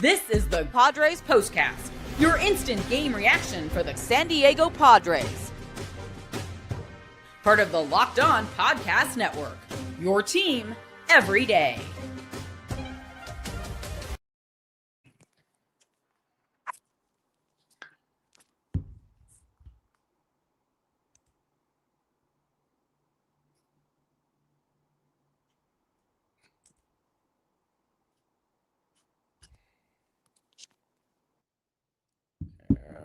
This is the Padres POSTCAST, your instant game reaction for the San Diego Padres. Part of the Locked On Podcast Network, your team every day.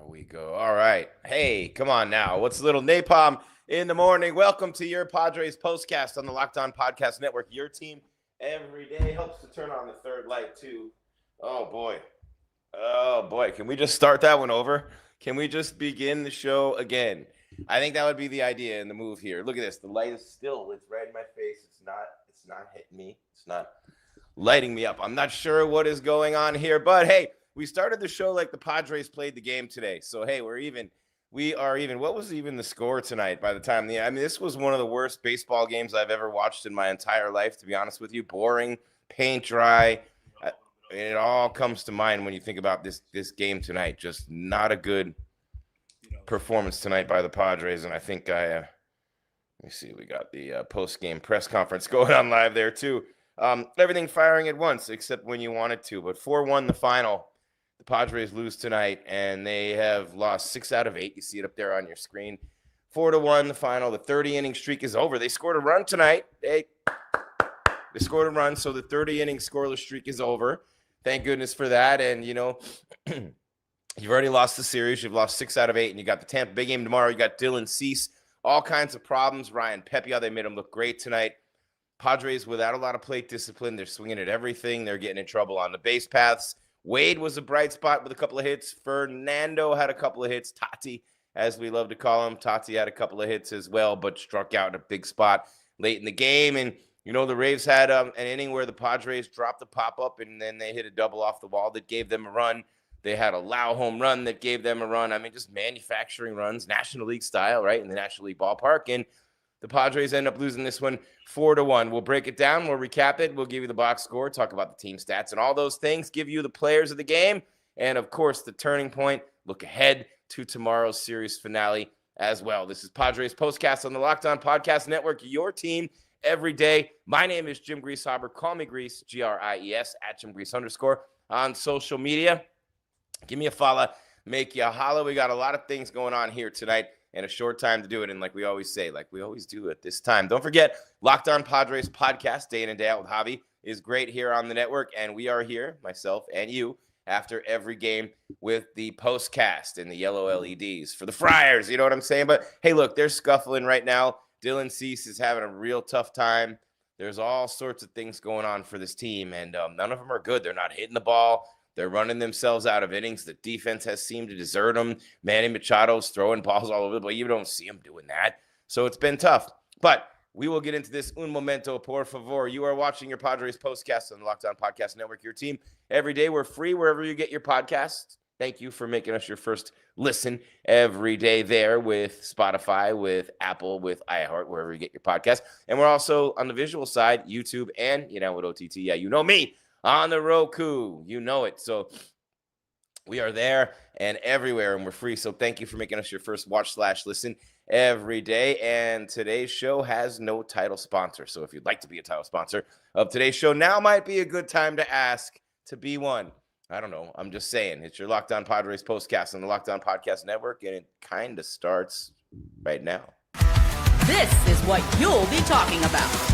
We go. All right. Hey, come on now. What's a little napalm in the morning? Welcome to your Padres postcast on the Locked On Podcast Network. Your team every day. Helps to turn on the third light too. Oh boy. Can we just start that one over? Can we just begin the show again? I think that would be the idea and the move here. Look at this. The light is still, it's right in my face. It's not hitting me. It's not lighting me up. I'm not sure what is going on here, but hey, we started the show like the Padres played the game today. So, hey, we're even. We are even. What was even the score tonight by the time this was one of the worst baseball games I've ever watched in my entire life, to be honest with you. Boring, paint dry. It all comes to mind when you think about this game tonight. Just not a good performance tonight by the Padres. And I think let me see. We got the post-game press conference going on live there, too. Everything firing at once except when you want it to. But 4-1 the final. The Padres lose tonight, and they have lost 6 out of 8. You see it up there on your screen. 4-1 the final. The 30-inning streak is over. They scored a run tonight. They scored a run, so the 30-inning scoreless streak is over. Thank goodness for that. And, you've already lost the series. You've lost 6 out of 8, and you got the Tampa Bay game tomorrow. You got Dylan Cease. All kinds of problems. Ryan Pepiot, they made him look great tonight. Padres without a lot of plate discipline. They're swinging at everything. They're getting in trouble on the base paths. Wade was a bright spot with a couple of hits. Fernando had a couple of hits. Tati, as we love to call him. Tati had a couple of hits as well, but struck out in a big spot late in the game. And, the Rays had an inning where the Padres dropped the pop-up, and then they hit a double off the wall that gave them a run. They had a Lau home run that gave them a run. Just manufacturing runs, National League style, right, in the National League ballpark. And the Padres end up losing this one 4-1. We'll break it down. We'll recap it. We'll give you the box score, talk about the team stats and all those things, give you the players of the game, and, of course, the turning point. Look ahead to tomorrow's series finale as well. This is Padres Postcast on the Locked On Podcast Network, your team every day. My name is Jim Grieshaber. Call me Gries, Gries, at Jim Gries _ on social media. Give me a follow. Make you holla. We got a lot of things going on here tonight. And a short time to do it. And like we always say, like we always do at this time. Don't forget, Locked On Padres podcast, day in and day out with Javi, is great here on the network. And we are here, myself and you, after every game with the postcast and the yellow LEDs for the Friars. You know what I'm saying? But, hey, look, they're scuffling right now. Dylan Cease is having a real tough time. There's all sorts of things going on for this team, and none of them are good. They're not hitting the ball. They're running themselves out of innings. The defense has seemed to desert them. Manny Machado's throwing balls all over the place. You don't see him doing that. So it's been tough. But we will get into this un momento, por favor. You are watching your Padres postcast on the Locked On Podcast Network, your team every day. We're free wherever you get your podcasts. Thank you for making us your first listen every day there with Spotify, with Apple, with iHeart, wherever you get your podcast. And we're also on the visual side, YouTube, and, with OTT. Yeah, you know me. On the Roku, you know it. So we are there and everywhere, and we're free. So thank you for making us your first watch/listen every day. And today's show has no title sponsor. So if you'd like to be a title sponsor of today's show, now might be a good time to ask to be one. I don't know. I'm just saying. It's your Locked On Padres postcast on the Locked On Podcast Network, and it kind of starts right now. This is what you'll be talking about.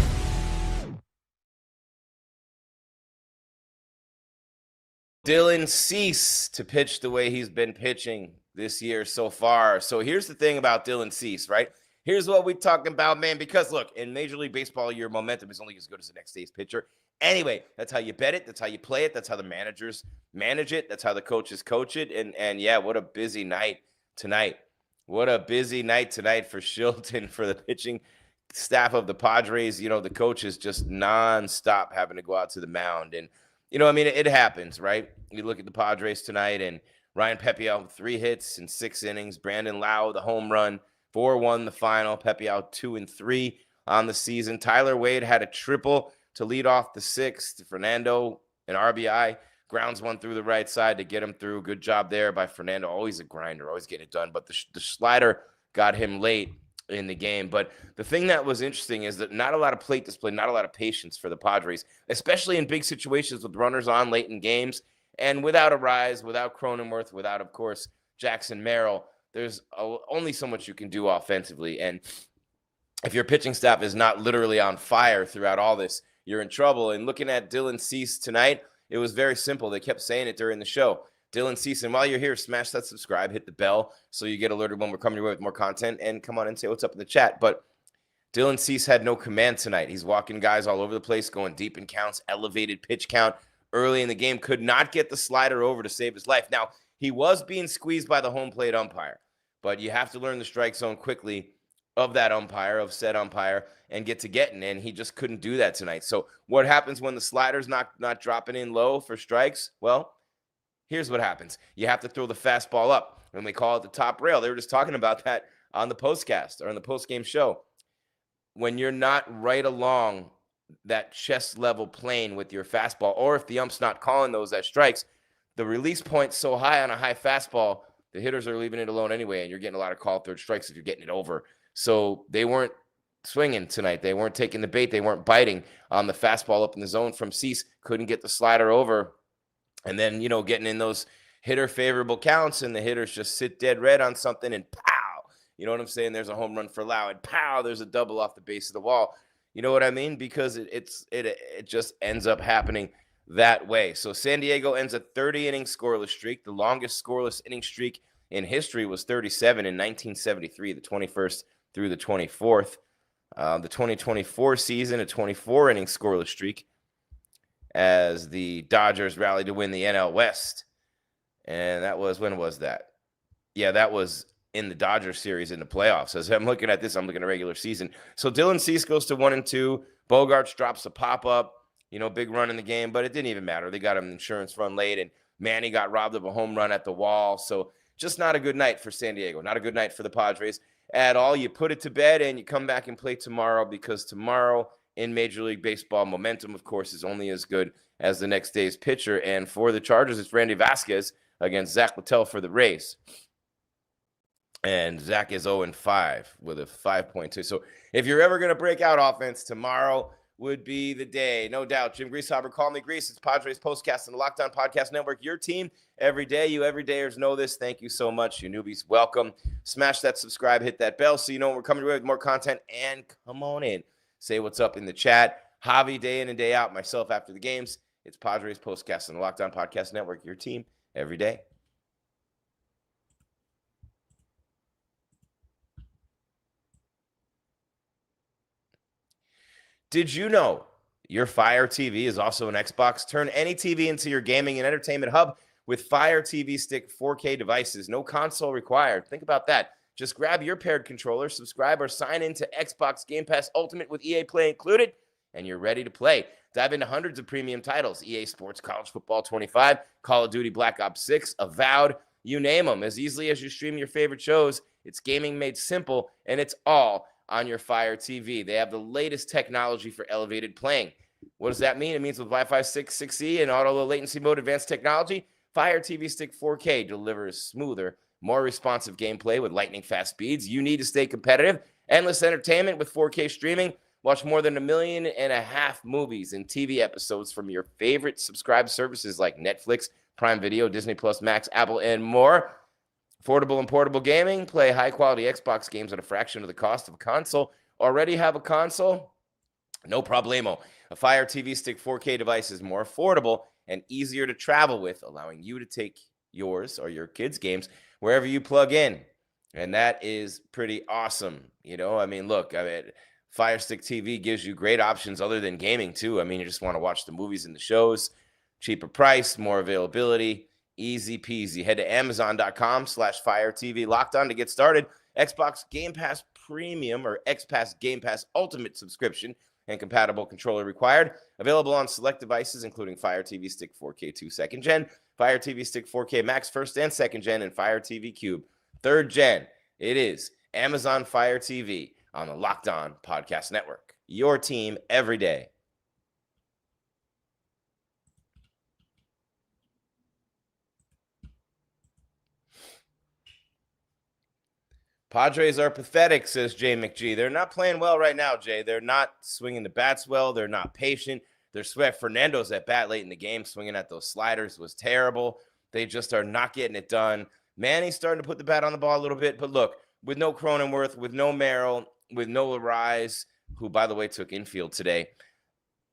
Dylan Cease to pitch the way he's been pitching this year so far. So here's the thing about Dylan Cease, right? Here's what we're talking about, man, because look, in Major League Baseball, your momentum is only as good as the next day's pitcher. Anyway, that's how you bet it. That's how you play it. That's how the managers manage it. That's how the coaches coach it. And yeah, what a busy night tonight. What a busy night tonight for Shilton, for the pitching staff of the Padres. The coaches just nonstop having to go out to the mound. And it happens, right? You look at the Padres tonight, and Ryan Pepiot, 3 hits in 6 innings. Brandon Lau, the home run, 4-1 the final. Pepiot 2-3 on the season. Tyler Wade had a triple to lead off the 6th. Fernando, an RBI. grounds one through the right side to get him through. Good job there by Fernando. Always a grinder, always getting it done. But the slider got him late in the game. But the thing that was interesting is that not a lot of plate display, not a lot of patience for the Padres, especially in big situations with runners on late in games. And without a rise, without Cronenworth, without, of course, Jackson Merrill, there's only so much you can do offensively. And if your pitching staff is not literally on fire throughout all this, you're in trouble. And looking at Dylan Cease tonight, it was very simple. They kept saying it during the show. Dylan Cease, and while you're here, smash that subscribe, hit the bell so you get alerted when we're coming your way with more content, and come on and say what's up in the chat. But Dylan Cease had no command tonight. He's walking guys all over the place, going deep in counts, elevated pitch count early in the game, could not get the slider over to save his life. Now, he was being squeezed by the home plate umpire, but you have to learn the strike zone quickly of that umpire, of said umpire, and get to getting, and he just couldn't do that tonight. So what happens when the slider's not dropping in low for strikes? Well, here's what happens. You have to throw the fastball up, and they call it the top rail. They were just talking about that on the postcast or on the postgame show. When you're not right along that chest level plane with your fastball, or if the ump's not calling those as strikes, the release point's so high on a high fastball, the hitters are leaving it alone anyway, and you're getting a lot of called third strikes if you're getting it over. So they weren't swinging tonight. They weren't taking the bait. They weren't biting on the fastball up in the zone from Cease. Couldn't get the slider over. And then, getting in those hitter favorable counts, and the hitters just sit dead red on something, and pow, you know what I'm saying? There's a home run for Lau, and pow, there's a double off the base of the wall. You know what I mean? Because it just ends up happening that way. So San Diego ends a 30-inning scoreless streak. The longest scoreless inning streak in history was 37 in 1973, the 21st through the 24th. The 2024 season, a 24-inning scoreless streak, as the Dodgers rallied to win the NL West. And that was, when was that? Yeah, that was in the Dodgers series in the playoffs. As I'm looking at this, I'm looking at regular season. So Dylan Cease goes to 1-2. Bogarts drops a pop-up, big run in the game, but it didn't even matter. They got him an insurance run late, and Manny got robbed of a home run at the wall. So just not a good night for San Diego. Not a good night for the Padres at all. You put it to bed, and you come back and play tomorrow, because tomorrow in Major League Baseball, momentum, of course, is only as good as the next day's pitcher. And for the Chargers, it's Randy Vasquez against Zach Littell for the Rays. And Zach is 0-5 with a 5.2. So if you're ever going to break out offense, tomorrow would be the day. No doubt. Jim Grieshaber, call me Grease. It's Padres Postcast on the Locked On Podcast Network. Your team every day. You everydayers know this. Thank you so much. You newbies, welcome. Smash that subscribe, hit that bell so you know when we're coming with more content. And come on in. Say what's up in the chat. Javi, day in and day out. Myself after the games. It's Padres Postcast on the Locked On Podcast Network. Your team every day. Did you know your Fire TV is also an Xbox? Turn any TV into your gaming and entertainment hub with Fire TV Stick 4K devices. No console required. Think about that. Just grab your paired controller, subscribe, or sign into Xbox Game Pass Ultimate with EA Play included, and you're ready to play. Dive into hundreds of premium titles. EA Sports College Football 25, Call of Duty Black Ops 6, Avowed, you name them. As easily as you stream your favorite shows, it's gaming made simple, and it's all on your Fire TV. They have the latest technology for elevated playing. What does that mean? It means with Wi-Fi 6, 6E, and auto low latency mode advanced technology, Fire TV Stick 4K delivers smoother, more responsive gameplay with lightning fast speeds. You need to stay competitive. Endless entertainment with 4K streaming. Watch more than 1.5 million movies and TV episodes from your favorite subscribed services like Netflix, Prime Video, Disney Plus, Max, Apple, and more. Affordable and portable gaming. Play high-quality Xbox games at a fraction of the cost of a console. Already have a console? No problemo. A Fire TV Stick 4K device is more affordable and easier to travel with, allowing you to take yours or your kids' games wherever you plug in. And that is pretty awesome. Look, Fire Stick TV gives you great options other than gaming, too. You just want to watch the movies and the shows. Cheaper price, more availability. Easy peasy. Head to Amazon.com/Fire TV Locked On to get started. Xbox Game Pass Premium or XPass Game Pass Ultimate subscription and compatible controller required. Available on select devices, including Fire TV Stick 4K 2 2nd Gen, Fire TV Stick 4K Max 1st and 2nd Gen, and Fire TV Cube 3rd Gen. It is Amazon Fire TV on the Locked On Podcast Network. Your team every day. Padres are pathetic, says Jay McGee. They're not playing well right now, Jay. They're not swinging the bats well. They're not patient. Their sweat. Fernando's at bat late in the game, swinging at those sliders was terrible. They just are not getting it done. Manny's starting to put the bat on the ball a little bit, but look, with no Cronenworth, with no Merrill, with no Rise, who, by the way, took infield today,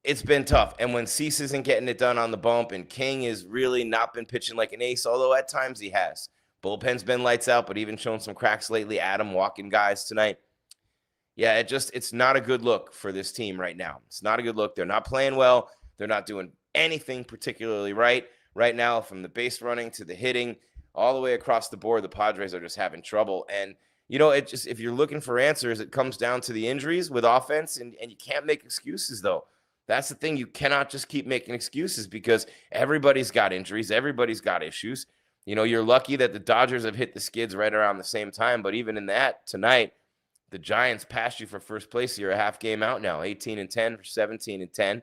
it's been tough. And when Cease isn't getting it done on the bump and King has really not been pitching like an ace, although at times he has. Bullpen's been lights out, but even shown some cracks lately. Adam walking guys tonight. Yeah, it's not a good look for this team right now. It's not a good look. They're not playing well. They're not doing anything particularly right now, from the base running to the hitting, all the way across the board. The Padres are just having trouble. And, if you're looking for answers, it comes down to the injuries with offense, and you can't make excuses, though. That's the thing. You cannot just keep making excuses because everybody's got injuries. Everybody's got issues. You're lucky that the Dodgers have hit the skids right around the same time. But even in that, tonight, the Giants passed you for first place. You're a half game out now, 18-10 for 17-10.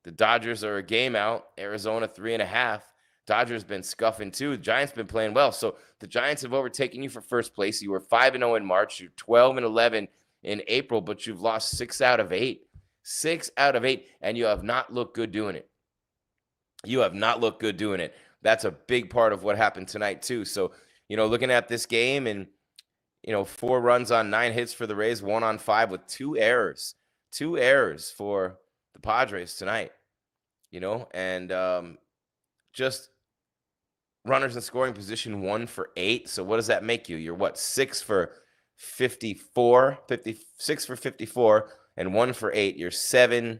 The Dodgers are a game out. Arizona 3.5. Dodgers been scuffing too. The Giants been playing well. So the Giants have overtaken you for first place. You were 5-0 in March. You're 12-11 in April, but you've lost 6 out of 8. 6 out of 8, and you have not looked good doing it. You have not looked good doing it. That's a big part of what happened tonight, too. So, looking at this game and, 4 runs on 9 hits for the Rays, 1 on 5 with 2 errors. 2 errors for the Padres tonight, and just runners in scoring position 1 for 8. So what does that make you? You're 6 for 54, 56 for 54, and 1 for 8. You're 7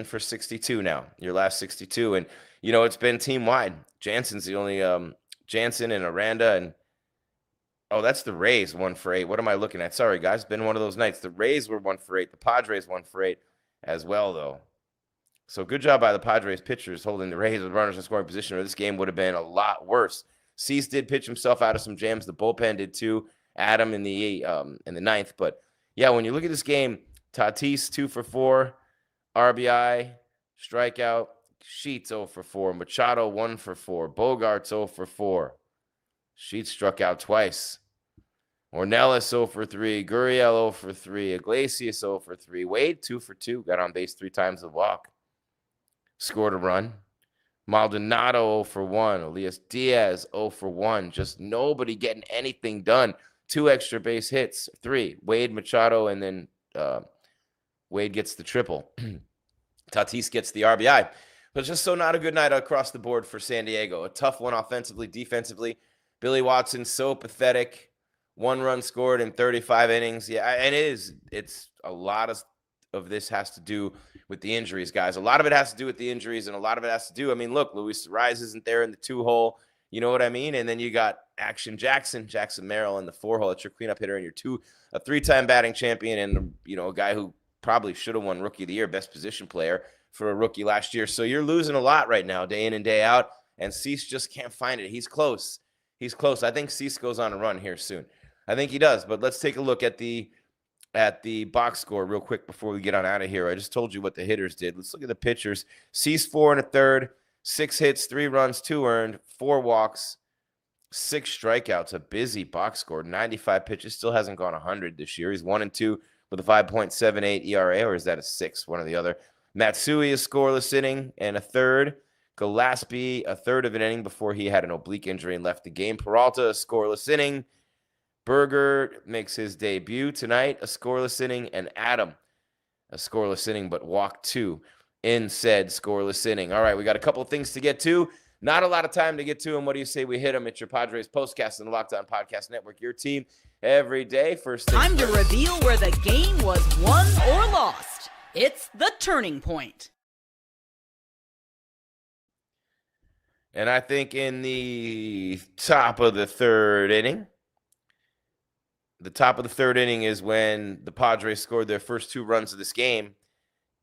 for 62 now. Your last 62. And, it's been team-wide. Jansen's the only Jansen and Aranda. And, that's the Rays, 1 for 8. What am I looking at? Sorry, guys. It's been one of those nights. The Rays were 1 for 8. The Padres 1 for 8 as well, though. So good job by the Padres pitchers holding the Rays with runners in scoring position, or this game would have been a lot worse. Cease did pitch himself out of some jams. The bullpen did too. Adam in the 9th. But, yeah, when you look at this game, Tatis 2 for 4, RBI, strikeout. Sheets 0 for 4. Machado 1 for 4. Bogarts 0 for 4. Sheets struck out twice. Ornelas 0 for 3. Gurriel 0 for 3. Iglesias 0 for 3. Wade 2 for 2. Got on base 3 times the walk. Scored a run. Maldonado 0 for 1. Elias Diaz 0 for 1. Just nobody getting anything done. 2 extra base hits. 3. Wade, Machado, and then Wade gets the triple. Tatis gets the RBI. But just so not a good night across the board for San Diego. A tough one offensively, defensively. Billy Watson, so pathetic. 1 run scored in 35 innings. Yeah, and it's a lot of this has to do with the injuries, guys. A lot of it has to do with the injuries, and a lot of it has to do, look, Luis Rise isn't there in the 2-hole. You know what I mean? And then you got Action Jackson Merrill in the 4-hole. That's your cleanup hitter, and you're a 3-time batting champion, and a guy who probably should have won Rookie of the Year, best position player for a rookie last year. So you're losing a lot right now, day in and day out, and Cease just can't find it. He's close. I think Cease goes on a run here soon. I think he does, but let's take a look at the box score real quick before we get on out of here. I just told you what the hitters did. Let's look at the pitchers. Cease 4 1/3, 6 hits, 3 runs, 2 earned, 4 walks, 6 strikeouts. A busy box score. 95 pitches. Still hasn't gone 100 this year. He's 1-2 with a 5.78 ERA, or is that a 6? One or the other. Matsui is scoreless inning and a third. Gillespie a third of an inning before he had an oblique injury and left the game. Peralta a scoreless inning. Berger makes his debut tonight, a scoreless inning, and Adam a scoreless inning, but walked 2 in said scoreless inning. All right, we got a couple of things to get to. Not a lot of time to get to them. What do you say we hit them? It's your Padres Postcast on the Locked On Podcast Network. Your team every day. First thing time to reveal where the game was won or lost. It's the turning point. And I think in the top of the third inning, is when the Padres scored their first 2 runs of this game.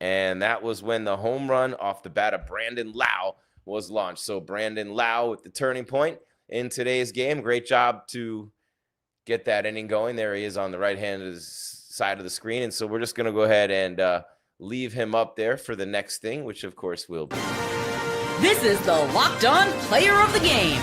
And that was when the home run off the bat of Brandon Lau was launched. So Brandon Lau with the turning point in today's game. Great job to get that inning going. There he is on the right-hand side of the screen. And so we're just going to go ahead and leave him up there for the next thing, which of course will be. This is the Locked On Player of the Game.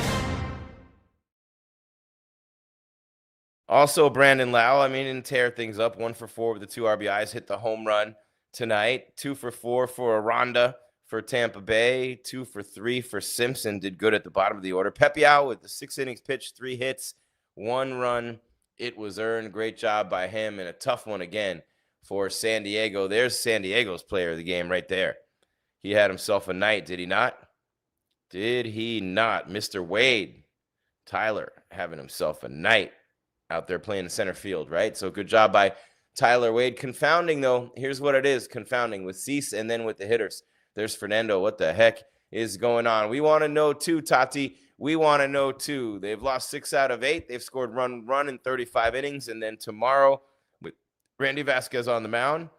Also, Brandon Lau, I mean, didn't tear things up. 1 for 4 with the 2 RBIs, hit the home run tonight. 2 for 4 for Aranda for Tampa Bay. 2 for 3 for Simpson, did good at the bottom of the order. Pepiao with the 6 innings pitched, 3 hits, 1 run. It was earned. Great job by him, and a tough one again for San Diego. There's San Diego's player of the game right there. He had himself a night, did he not? Did he not? Mr. Wade, Tyler, having himself a night out there playing in center field, right? So good job by Tyler Wade. Confounding, though, here's what it is, confounding with Cease and then with the hitters. There's Fernando. What the heck is going on? We want to know, too, Tati. We want to know, too. They've lost 6 out of 8. They've scored run in 35 innings. And then tomorrow, with Randy Vasquez on the mound,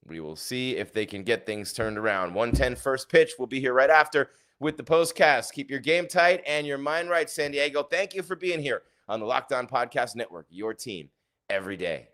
we will see if they can get things turned around. 1:10 first pitch. We'll be here right after with the postcast. Keep your game tight and your mind right, San Diego. Thank you for being here on the Locked On Podcast Network, your team every day.